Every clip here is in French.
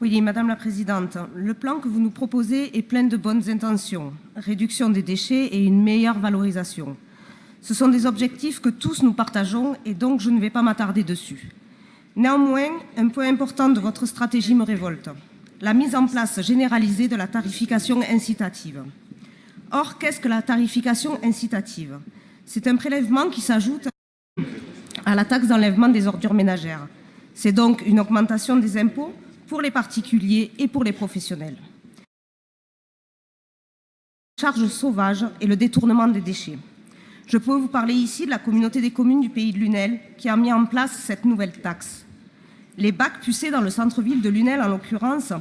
Oui, Madame la Présidente, le plan que vous nous proposez est plein de bonnes intentions, réduction des déchets et une meilleure valorisation. Ce sont des objectifs que tous nous partageons et donc je ne vais pas m'attarder dessus. Néanmoins, un point important de votre stratégie me révolte, la mise en place généralisée de la tarification incitative. Or, qu'est-ce que la tarification incitative? C'est un prélèvement qui s'ajoute à la taxe d'enlèvement des ordures ménagères. C'est donc une augmentation des impôts pour les particuliers et pour les professionnels. Charge sauvage et le détournement des déchets. Je peux vous parler ici de la communauté des communes du pays de Lunel qui a mis en place cette nouvelle taxe. Les bacs pucés dans le centre-ville de Lunel, en l'occurrence,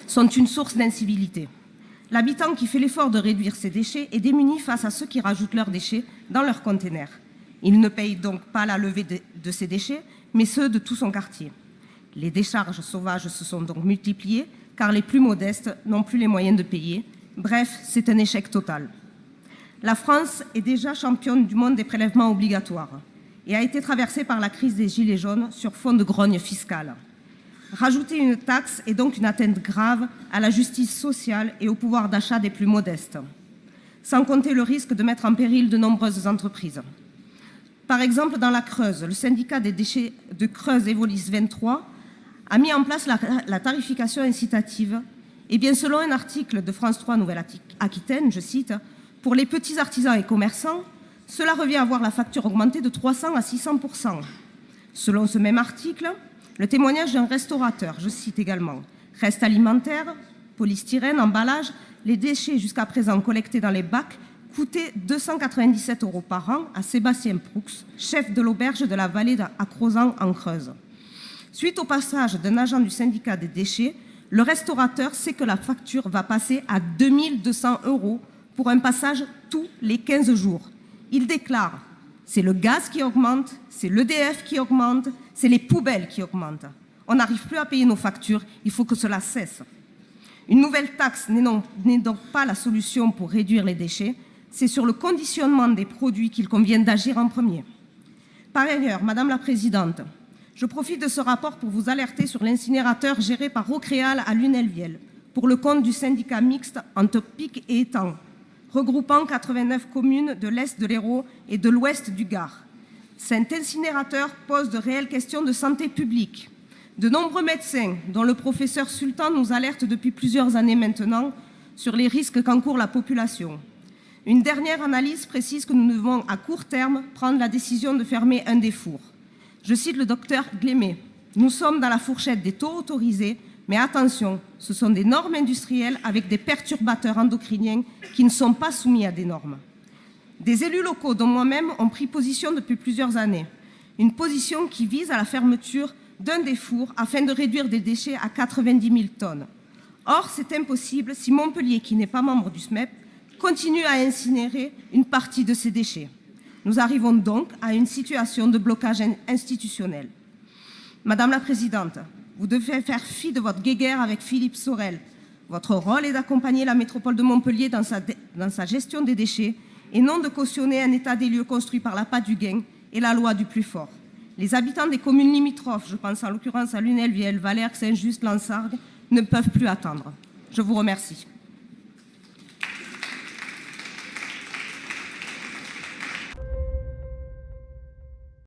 sont une source d'incivilité. L'habitant qui fait l'effort de réduire ses déchets est démuni face à ceux qui rajoutent leurs déchets dans leurs containers. Il ne paye donc pas la levée de ses déchets, mais ceux de tout son quartier. Les décharges sauvages se sont donc multipliées, car les plus modestes n'ont plus les moyens de payer. Bref, c'est un échec total. La France est déjà championne du monde des prélèvements obligatoires et a été traversée par la crise des Gilets jaunes sur fond de grogne fiscale. Rajouter une taxe est donc une atteinte grave à la justice sociale et au pouvoir d'achat des plus modestes, sans compter le risque de mettre en péril de nombreuses entreprises. Par exemple, dans la Creuse, le syndicat des déchets de Creuse Evolis 23 a mis en place la tarification incitative. Et bien, selon un article de France 3 Nouvelle-Aquitaine, je cite, « Pour les petits artisans et commerçants, cela revient à voir la facture augmenter de 300 à 600%. » Selon ce même article, le témoignage d'un restaurateur, je cite également, « Restes alimentaires, polystyrène, emballage, les déchets jusqu'à présent collectés dans les bacs coûtaient 297 € par an à Sébastien Proux, chef de l'auberge de la vallée à Crozant en Creuse. » Suite au passage d'un agent du syndicat des déchets, le restaurateur sait que la facture va passer à 2200 € pour un passage tous les 15 jours. Il déclare « C'est le gaz qui augmente, c'est l'EDF qui augmente, c'est les poubelles qui augmentent. On n'arrive plus à payer nos factures, il faut que cela cesse. » Une nouvelle taxe n'est donc pas la solution pour réduire les déchets, c'est sur le conditionnement des produits qu'il convient d'agir en premier. Par ailleurs, Madame la Présidente, je profite de ce rapport pour vous alerter sur l'incinérateur géré par Rocréal à Lunel-Viel, pour le compte du syndicat mixte Antopic et Étang, regroupant 89 communes de l'Est de l'Hérault et de l'Ouest du Gard. Cet incinérateur pose de réelles questions de santé publique. De nombreux médecins, dont le professeur Sultan, nous alertent depuis plusieurs années maintenant sur les risques qu'encourt la population. Une dernière analyse précise que nous devons, à court terme, prendre la décision de fermer un des fours. Je cite le docteur Glémet. « Nous sommes dans la fourchette des taux autorisés, mais attention, ce sont des normes industrielles avec des perturbateurs endocriniens qui ne sont pas soumis à des normes. » Des élus locaux, dont moi-même, ont pris position depuis plusieurs années. Une position qui vise à la fermeture d'un des fours afin de réduire des déchets à 90 000 tonnes. Or, c'est impossible si Montpellier, qui n'est pas membre du SMEP, continue à incinérer une partie de ses déchets. Nous arrivons donc à une situation de blocage institutionnel. Madame la Présidente, vous devez faire fi de votre guéguerre avec Philippe Sorel. Votre rôle est d'accompagner la métropole de Montpellier dans sa gestion des déchets et non de cautionner un état des lieux construit par la patte du gain et la loi du plus fort. Les habitants des communes limitrophes, je pense en l'occurrence à Lunel-Viel, Vallerques, Saint-Just, Lansargues, ne peuvent plus attendre. Je vous remercie.